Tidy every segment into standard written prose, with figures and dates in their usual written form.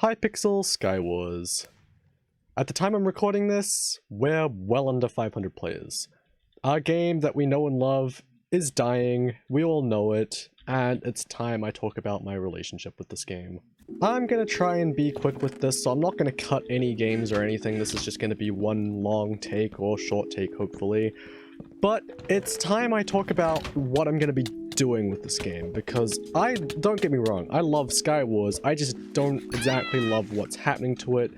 Hypixel Skywars. At the time I'm recording this, we're well under 500 players. Our game that we know and love is dying, we all know it, and it's time I talk about my relationship with this game. I'm gonna try and be quick with this, so I'm not gonna cut any games or anything. This is just gonna be one long take or short take, hopefully. But it's time I talk about what I'm gonna be doing with this game, because don't get me wrong, I love Skywars, I just don't exactly love what's happening to it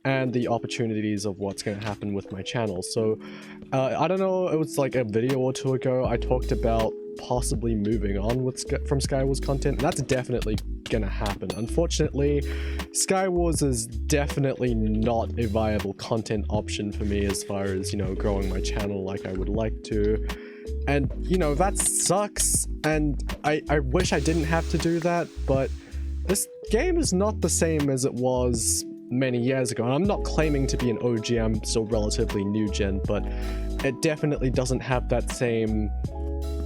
and the opportunities of what's going to happen with my channel. So I don't know, it was like a video or two ago I talked about possibly moving on from Skywars content, and that's definitely gonna happen. Unfortunately, Skywars is definitely not a viable content option for me as far as, you know, growing my channel like I would like to. And, you know, that sucks, and I wish I didn't have to do that, but this game is not the same as it was many years ago. And I'm not claiming to be an OG, I'm still relatively new gen, but it definitely doesn't have that same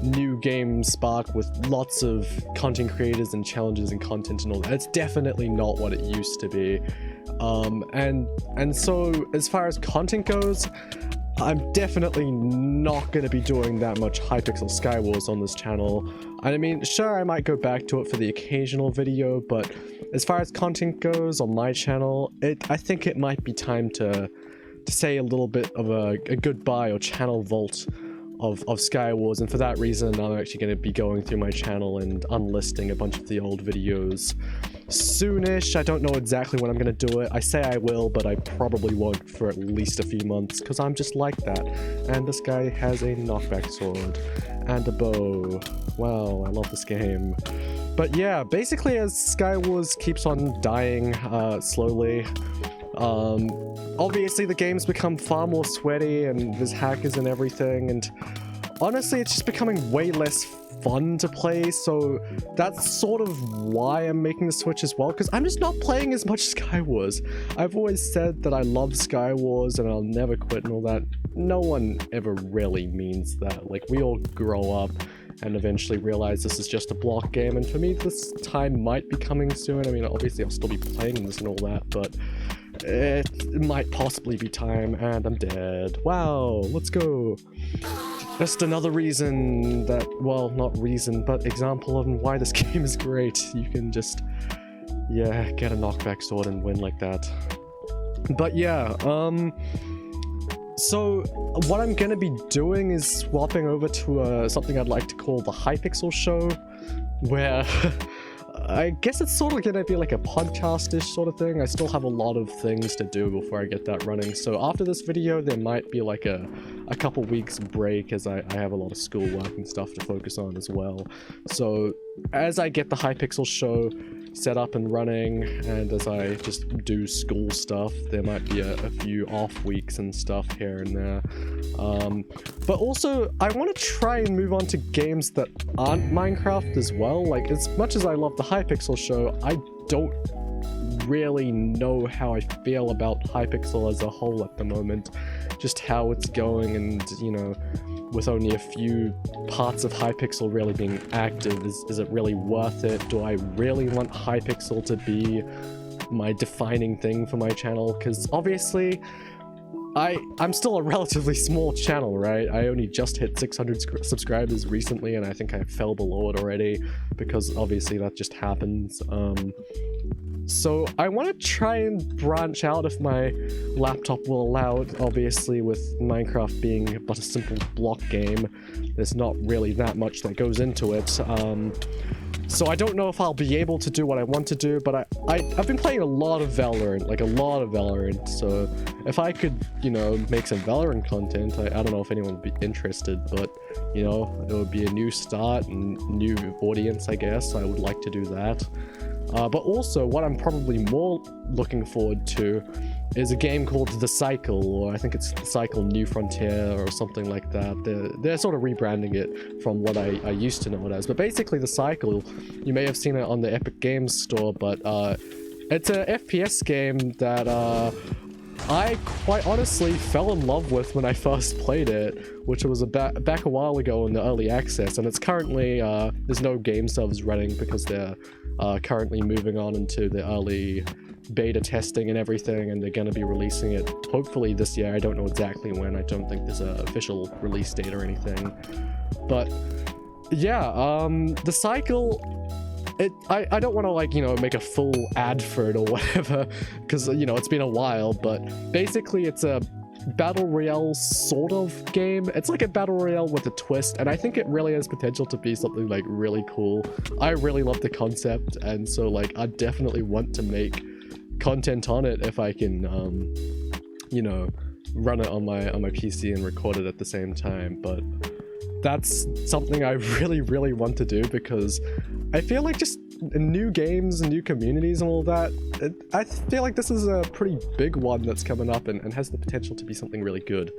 new game spark with lots of content creators and challenges and content and all that. It's definitely not what it used to be. And so as far as content goes, I'm definitely not going to be doing that much Hypixel Skywars on this channel. I mean, sure, I might go back to it for the occasional video, but as far as content goes on my channel, I think it might be time to say a little bit of a goodbye or channel vault of Skywars, and for that reason I'm actually going to be going through my channel and unlisting a bunch of the old videos soonish. I don't know exactly when I'm going to do it. I say I will, but I probably won't for at least a few months, because I'm just like that. And this guy has a knockback sword and a bow. Wow, I love this game. But yeah, basically as Skywars keeps on dying slowly, obviously the game's become far more sweaty and there's hackers and everything, and honestly it's just becoming way less fun to play, so that's sort of why I'm making the switch as well, because I'm just not playing as much Skywars. I've always said that I love Skywars and I'll never quit and all that. No one ever really means that. Like, we all grow up and eventually realize this is just a block game, and for me this time might be coming soon. I mean, obviously I'll still be playing this and all that, but it might possibly be time, and I'm dead. Wow, let's go. Just another reason that, well, not reason, but example of why this game is great. You can just, yeah, get a knockback sword and win like that. But yeah, so what I'm gonna be doing is swapping over to something I'd like to call the Hypixel show, where I guess it's sort of gonna be like a podcast-ish sort of thing. I still have a lot of things to do before I get that running, so after this video there might be like a couple weeks break, as I have a lot of schoolwork and stuff to focus on as well. So as I get the Hypixel show set up and running, and as I just do school stuff, there might be a few off weeks and stuff here and there. But also, I want to try and move on to games that aren't Minecraft as well. Like, as much as I love the Hypixel show, I don't really know how I feel about Hypixel as a whole at the moment. Just how it's going, and, you know, with only a few parts of Hypixel really being active, is it really worth it? Do I really want Hypixel to be my defining thing for my channel? Because obviously, I'm still a relatively small channel, right? I only just hit 600 subscribers recently, and I think I fell below it already, because obviously that just happens. So I want to try and branch out if my laptop will allow it. Obviously, with Minecraft being but a simple block game, there's not really that much that goes into it. So I don't know if I'll be able to do what I want to do, but I've been playing a lot of Valorant, like a lot of Valorant, so if I could, you know, make some Valorant content, I don't know if anyone would be interested, but, you know, it would be a new start and new audience, I guess. I would like to do that. But also, what I'm probably more looking forward to is a game called The Cycle, or I think it's The Cycle New Frontier or something like that. They're sort of rebranding it from what I used to know it as. But basically, The Cycle, you may have seen it on the Epic Games store, but it's an FPS game that I quite honestly fell in love with when I first played it, which was back a while ago in the early access, and it's currently, there's no game servers running because they're currently moving on into the early beta testing and everything, and they're going to be releasing it hopefully this year. I don't know exactly when. I don't think there's an official release date or anything. But yeah, the cycle, I don't want to, like, you know, make a full ad for it or whatever, because, you know, it's been a while, but basically it's a battle royale sort of game. It's like a battle royale with a twist, and I think it really has potential to be something like really cool. I really love the concept, and so like I definitely want to make content on it if I can you know, run it on my PC and record it at the same time. But that's something I really want to do, because I feel like just new games and new communities and all that, I feel like this is a pretty big one that's coming up and has the potential to be something really good.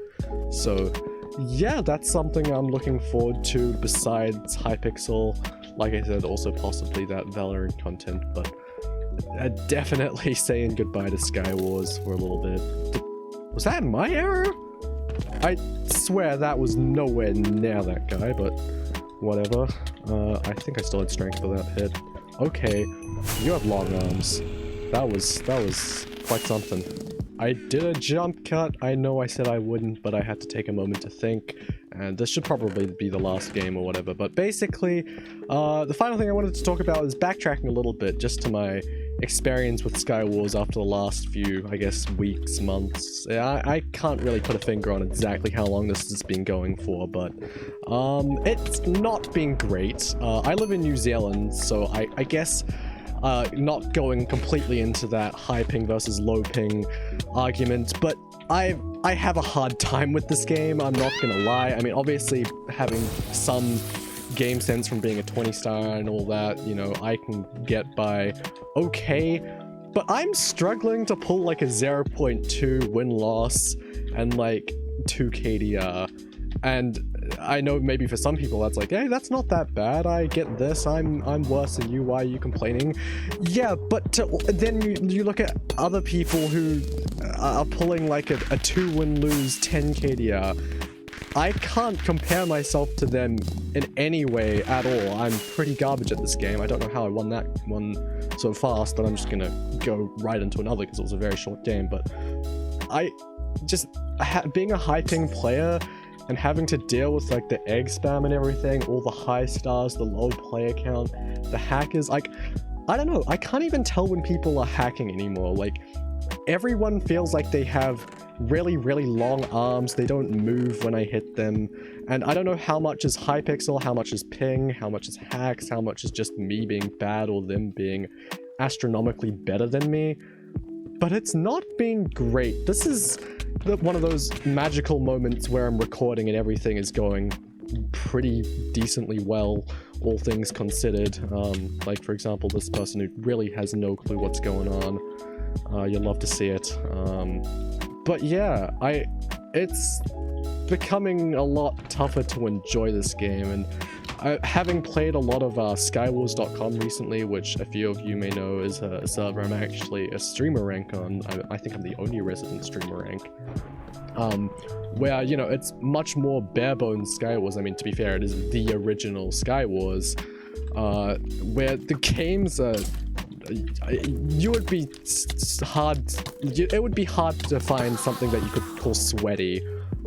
So yeah, that's something I'm looking forward to besides Hypixel. Like I said, also possibly that Valorant content, but definitely saying goodbye to Skywars for a little bit. Was that my error? I swear that was nowhere near that guy, but whatever. I think I still had strength for that hit. Okay, you have long arms. That was quite something. I did a jump cut. I know I said I wouldn't, but I had to take a moment to think, and this should probably be the last game or whatever. But basically, the final thing I wanted to talk about is backtracking a little bit, just to my experience with Skywars after the last few, I guess, weeks, months. I can't really put a finger on exactly how long this has been going for, but it's not been great. I live in New Zealand, so I guess not going completely into that high ping versus low ping argument, but I have a hard time with this game, I'm not gonna lie. I mean, obviously having some game sense from being a 20-star and all that, you know, I can get by okay, but I'm struggling to pull like a 0.2 win-loss and like 2 KDR, and I know maybe for some people that's like, hey, that's not that bad, I get this, I'm worse than you, why are you complaining? Yeah, but then you look at other people who are pulling like a 2-win-lose 10 KDR. I can't compare myself to them in any way at all. I'm pretty garbage at this game. I don't know how I won that one so fast, but I'm just gonna go right into another because it was a very short game. But I just, being a high ping player and having to deal with like the egg spam and everything, all the high stars, the low player count, the hackers, like, I don't know, I can't even tell when people are hacking anymore. Like, everyone feels like they have really long arms, they don't move when I hit them, and I don't know how much is hypixel, how much is ping, how much is hacks, how much is just me being bad or them being astronomically better than me, but it's not been great. This is one of those magical moments where I'm recording and everything is going pretty decently well, all things considered. Like, for example, this person who really has no clue what's going on. You'll love to see it. But yeah, it's becoming a lot tougher to enjoy this game, and having played a lot of skywars.com recently, which a few of you may know is a server I'm actually a streamer rank on. I think I'm the only resident streamer rank. Where, you know, it's much more bare bones Skywars. I mean, to be fair, it is the original Skywars, where the games are, it would be hard to find something that you could call sweaty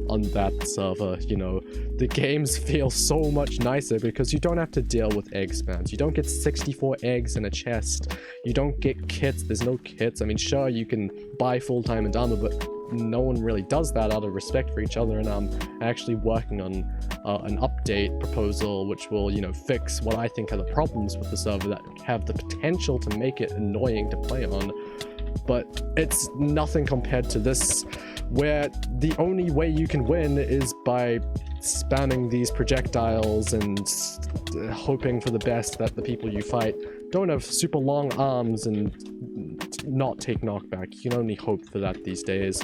on that server. You know, the games feel so much nicer because you don't have to deal with egg spams. You don't get 64 eggs in a chest. You don't get kits. There's no kits. I mean, sure, you can buy full time and armor, but no one really does that out of respect for each other, and I'm actually working on an update proposal which will, you know, fix what I think are the problems with the server that have the potential to make it annoying to play on. But it's nothing compared to this, where the only way you can win is by spamming these projectiles and hoping for the best that the people you fight don't have super long arms and not take knockback. You can only hope for that these days.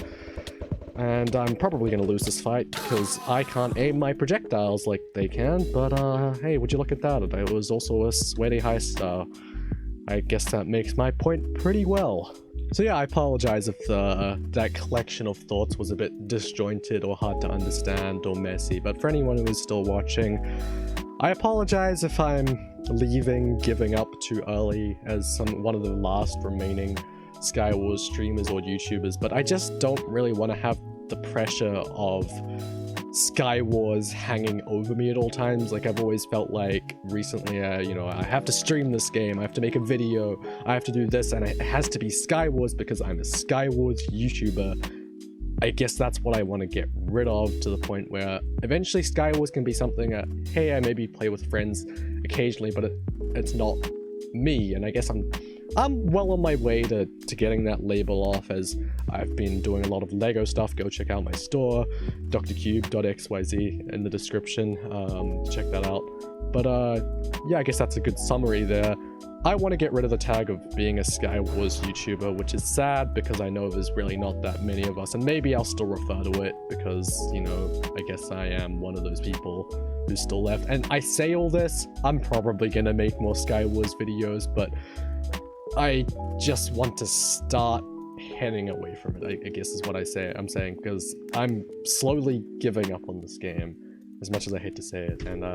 And I'm probably gonna lose this fight because I can't aim my projectiles like they can, but hey, would you look at that? It was also a sweaty high star. I guess that makes my point pretty well. So yeah, I apologize if that collection of thoughts was a bit disjointed or hard to understand or messy, but for anyone who is still watching, I apologize if I'm giving up too early as one of the last remaining skywars streamers or YouTubers, but I just don't really want to have the pressure of skywars hanging over me at all times. Like, I've always felt like recently, you know, I have to stream this game, I have to make a video, I have to do this, and it has to be skywars because I'm a skywars YouTuber. I guess that's what I want to get rid of, to the point where eventually skywars can be something that, hey, I maybe play with friends occasionally, but it's not me. And I guess I'm well on my way to getting that label off, as I've been doing a lot of Lego stuff. Go check out my store, drcube.xyz, in the description, check that out. But yeah, I guess that's a good summary there. I want to get rid of the tag of being a skywars YouTuber, which is sad because I know there's really not that many of us, and maybe I'll still refer to it because, you know, I guess I am one of those people who's still left. And I say all this, I'm probably gonna make more skywars videos, but I just want to start heading away from it, I guess is what I'm saying, because I'm slowly giving up on this game, as much as I hate to say it. And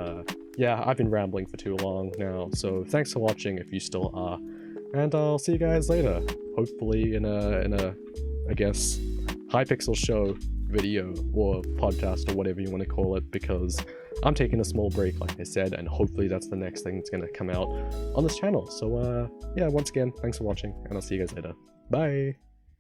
yeah, I've been rambling for too long now, so thanks for watching if you still are, and I'll see you guys later, hopefully in a I guess hypixel show video or podcast or whatever you want to call it, because I'm taking a small break, like I said, and hopefully that's the next thing that's gonna come out on this channel. So yeah, once again, thanks for watching, and I'll see you guys later. Bye!